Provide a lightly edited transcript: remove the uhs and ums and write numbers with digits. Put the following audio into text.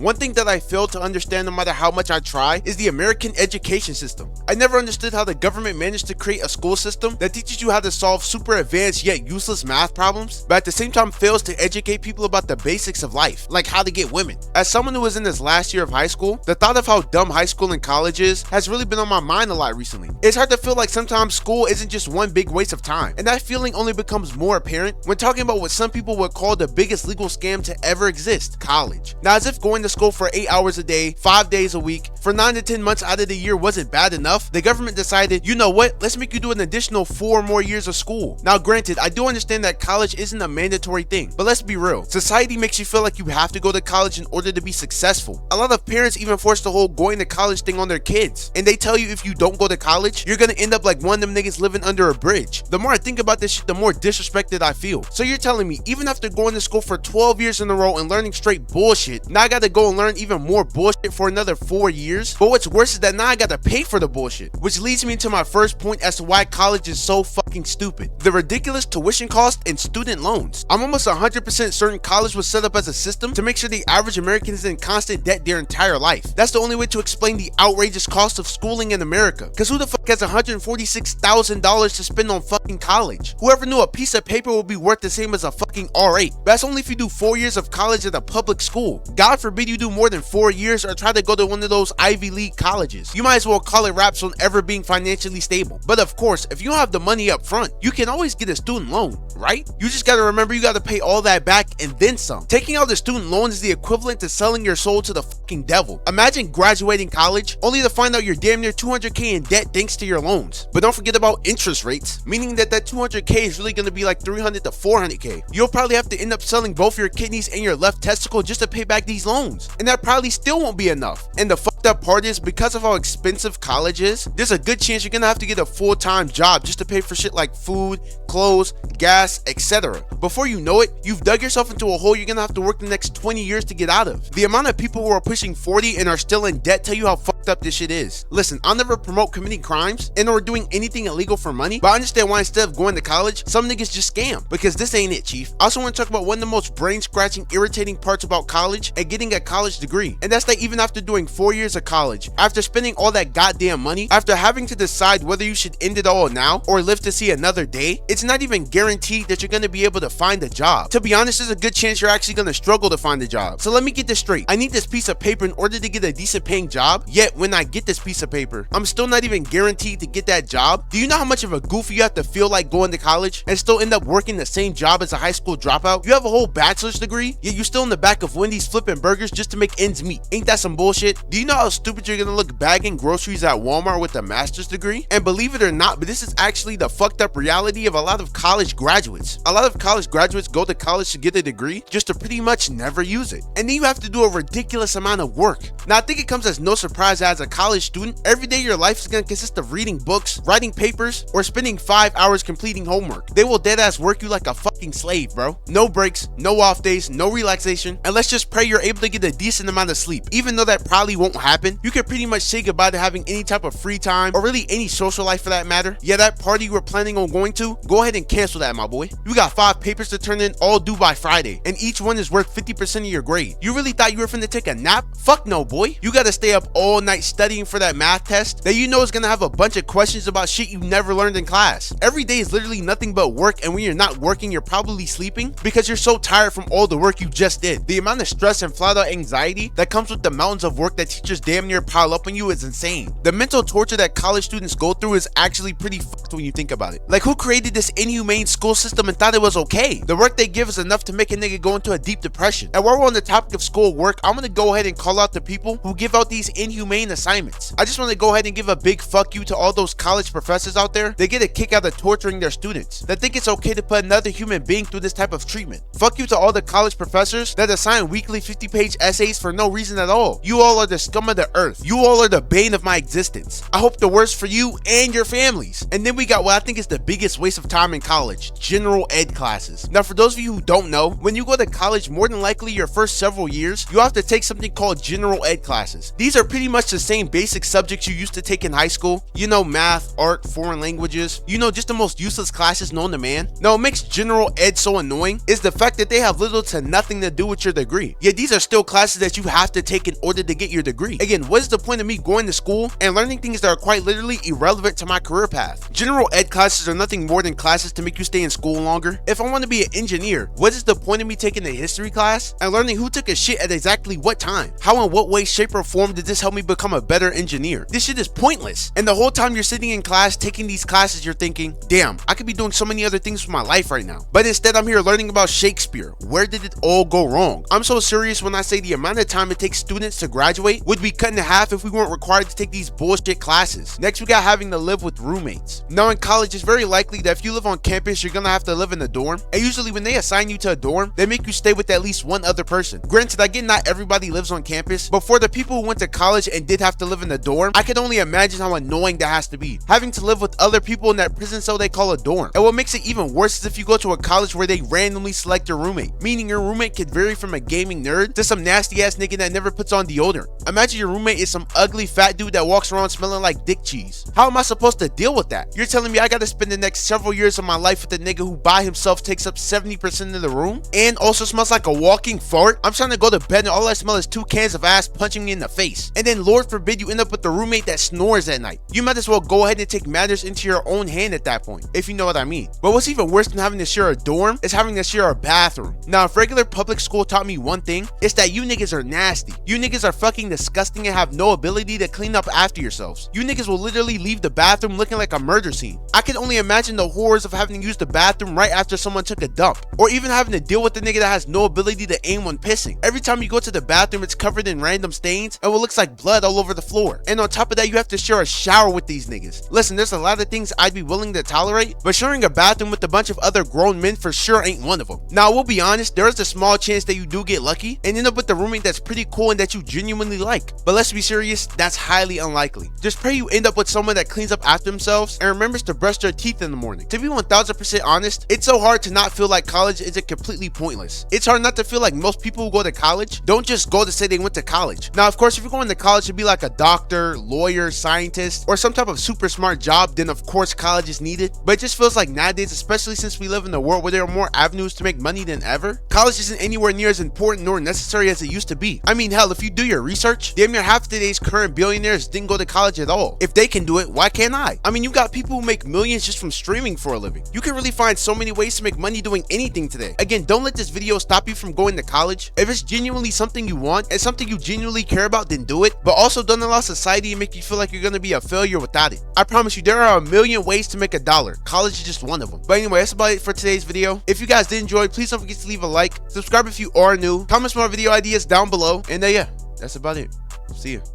One thing that I fail to understand no matter how much I try is the American education system. I never understood how the government managed to create a school system that teaches you how to solve super advanced yet useless math problems, but at the same time fails to educate people about the basics of life, like how to get women. As someone who was in his last year of high school, the thought of how dumb high school and college is has really been on my mind a lot recently. It's hard to feel like sometimes school isn't just one big waste of time, and that feeling only becomes more apparent when talking about what some people would call the biggest legal scam to ever exist: college. Now, as if going to school for 8 hours a day, 5 days a week, for 9 to 10 months out of the year wasn't bad enough, the government decided, you know what, let's make you do an additional 4 more years of school. Now granted, I do understand that college isn't a mandatory thing, but let's be real, society makes you feel like you have to go to college in order to be successful. A lot of parents even force the whole going to college thing on their kids, and they tell you if you don't go to college, you're gonna end up like one of them niggas living under a bridge. The more I think about this shit, the more disrespected I feel. So you're telling me, even after going to school for 12 years in a row and learning straight bullshit, now I gotta go and learn even more bullshit for another 4 years? But what's worse is that now I gotta pay for the bullshit, which leads me to my first point as to why college is so fucking stupid: the ridiculous tuition cost and student loans. I'm almost 100% certain college was set up as a system to make sure the average American is in constant debt their entire life. That's the only way to explain the outrageous cost of schooling in America. Cause who the fuck has $146,000 to spend on fucking college? Whoever knew a piece of paper would be worth the same as a fucking R8? But that's only if you do 4 years of college at a public school. God forbid you do more than 4 years or try to go to one of those Ivy League colleges. You might as well call it raps on ever being financially stable. But of course, if you don't have the money up front, you can always get a student loan, right? You just gotta remember you gotta pay all that back and then some. Taking out the student loan is the equivalent to selling your soul to the fucking devil. Imagine graduating college only to find out you're damn near 200k in debt thanks to your loans. But don't forget about interest rates, meaning that 200k is really gonna be like 300 to 400k. You'll probably have to end up selling both your kidneys and your left testicle just to pay back these loans, and that probably still won't be enough. And the fucked up part is, because of how expensive college is, there's a good chance you're gonna have to get a full-time job just to pay for shit like food, clothes, gas, etc. Before you know it, you've dug yourself into a hole you're gonna have to work the next 20 years to get out of. The amount of people who are pushing 40 and are still in debt tell you how fucked up this shit is. Listen, I'll never promote committing crimes and or doing anything illegal for money, but I understand why instead of going to college, some niggas just scam, because this ain't it, chief. I also want to talk about one of the most brain-scratching, irritating parts about college and getting a college degree, and that's that even after doing 4 years of college, after spending all that goddamn money, after having to decide whether you should end it all now or live to see another day, it's not even guaranteed that you're going to be able to find a job. To be honest, there's a good chance you're actually going to struggle to find a job. So let me get this straight. I need this piece of paper in order to get a decent paying job, yet when I get this piece of paper, I'm still not even guaranteed to get that job. Do you know how much of a goofy you have to feel like going to college and still end up working the same job as a high school dropout? You have a whole bachelor's degree, yet you're still in the back of Wendy's flipping burgers just to make ends meet. Ain't that some bullshit? Do you know how stupid you're gonna look bagging groceries at Walmart with a master's degree? And believe it or not, but this is actually the fucked up reality of a lot of college graduates. A lot of college graduates go to college to get a degree just to pretty much never use it. And then you have to do a ridiculous amount of work. Now I think it comes as no surprise that as a college student, every day your life is gonna consist of reading books, writing papers, or spending 5 hours completing homework. They will deadass work you like a fucking slave, bro. No breaks, no off days, no relaxation, and let's just pray you're able to get a decent amount of sleep. Even though that probably won't happen, you can pretty much say goodbye to having any type of free time, or really any social life for that matter. Yeah, that party you were planning on going to, go ahead and cancel that, my boy. You got 5 papers to turn in, all due by Friday, and each one is worth 50% of your grade. You really thought you were finna take a nap? Fuck no, boy. You gotta stay up all night studying for that math test that you know is gonna have a bunch of questions about shit you never learned in class. Every day is literally nothing but work, and when you're not working, you're probably sleeping because you're so tired from all the work you just did. The amount of stress and flat out anxiety that comes with the mountains of work that teachers damn near pile up on you is insane. The mental torture that college students go through is actually pretty fucked when you think about it. Like, who created this inhumane school system and thought it was okay? The work they give is enough to make a nigga go into a deep depression. And while we're on the topic of school work, I'm gonna go ahead and call out the people who give out these inhumane assignments. I just want to go ahead and give a big fuck you to all those college professors out there that get a kick out of torturing their students, that think it's okay to put another human being through this type of treatment. Fuck you to all the college professors that assign weekly 50-page essays for no reason at all. You all are the scum of the earth. You all are the bane of my existence. I hope the worst for you and your families. And then we got what I think is the biggest waste of time in college: general ed classes. Now, for those of you who don't know, when you go to college, more than likely your first several years, you have to take something called general ed classes. These are pretty much the same basic subjects you used to take in high school. You know, math, art, foreign languages, you know, just the most useless classes known to man. Now, what makes general general ed so annoying is the fact that they have little to nothing to do with your degree. Yet these are still classes that you have to take in order to get your degree. Again, what is the point of me going to school and learning things that are quite literally irrelevant to my career path? General ed classes are nothing more than classes to make you stay in school longer. If I want to be an engineer, what is the point of me taking a history class and learning who took a shit at exactly what time? How, in what way, shape, or form did this help me become a better engineer? This shit is pointless. And the whole time you're sitting in class taking these classes, you're thinking, damn, I could be doing so many other things with my life right now. But instead, I'm here learning about Shakespeare. Where did it all go wrong? I'm so serious when I say the amount of time it takes students to graduate would be cut in half if we weren't required to take these bullshit classes. Next, we got having to live with roommates. Now, in college, it's very likely that if you live on campus, you're gonna have to live in a dorm. And usually when they assign you to a dorm, they make you stay with at least one other person. Granted, I get not everybody lives on campus, but for the people who went to college and did have to live in a dorm, I can only imagine how annoying that has to be. Having to live with other people in that prison cell they call a dorm. And what makes it even worse is if you go to a college where they randomly select your roommate, meaning your roommate could vary from a gaming nerd to some nasty ass nigga that never puts on deodorant. Imagine your roommate is some ugly fat dude that walks around smelling like dick cheese. How am I supposed to deal with that? You're telling me I gotta spend the next several years of my life with a nigga who by himself takes up 70% of the room and also smells like a walking fart? I'm trying to go to bed and all I smell is 2 cans of ass punching me in the face. And then Lord forbid you end up with a roommate that snores at night. You might as well go ahead and take matters into your own hand at that point, if you know what I mean. But what's even worse than having to share a dorm is having to share a bathroom. Now, if regular public school taught me one thing, it's that you niggas are nasty. You niggas are fucking disgusting and have no ability to clean up after yourselves. You niggas will literally leave the bathroom looking like a murder scene. I can only imagine the horrors of having to use the bathroom right after someone took a dump, or even having to deal with the nigga that has no ability to aim when pissing. Every time you go to the bathroom, it's covered in random stains and what looks like blood all over the floor. And on top of that, you have to share a shower with these niggas. Listen, there's a lot of things I'd be willing to tolerate, but sharing a bathroom with a bunch of other grown men for sure ain't one of them. Now, we'll be honest, there is a small chance that you do get lucky and end up with a roommate that's pretty cool and that you genuinely like. But let's be serious, that's highly unlikely. Just pray you end up with someone that cleans up after themselves and remembers to brush their teeth in the morning. To be 1000% honest, it's so hard to not feel like college isn't completely pointless. It's hard not to feel like most people who go to college don't just go to say they went to college. Now, of course, if you're going to college to be like a doctor, lawyer, scientist, or some type of super smart job, then of course college is needed. But it just feels like nowadays, especially since we live in a world where there are more avenues to make money than ever, college isn't anywhere near as important nor necessary as it used to be. I mean, hell, if you do your research, damn near half of today's current billionaires didn't go to college at all. If they can do it, why can't I? I mean, you got people who make millions just from streaming for a living. You can really find so many ways to make money doing anything today. Again, don't let this video stop you from going to college. If it's genuinely something you want and something you genuinely care about, then do it. But also don't allow society to make you feel like you're gonna be a failure without it. I promise you, there are a million ways to make $1. College is just one of them. But anyway, that's about it for today's video. If you guys did enjoy, please don't forget to leave a like, subscribe if you are new, comment some more video ideas down below, and yeah, that's about it. See ya.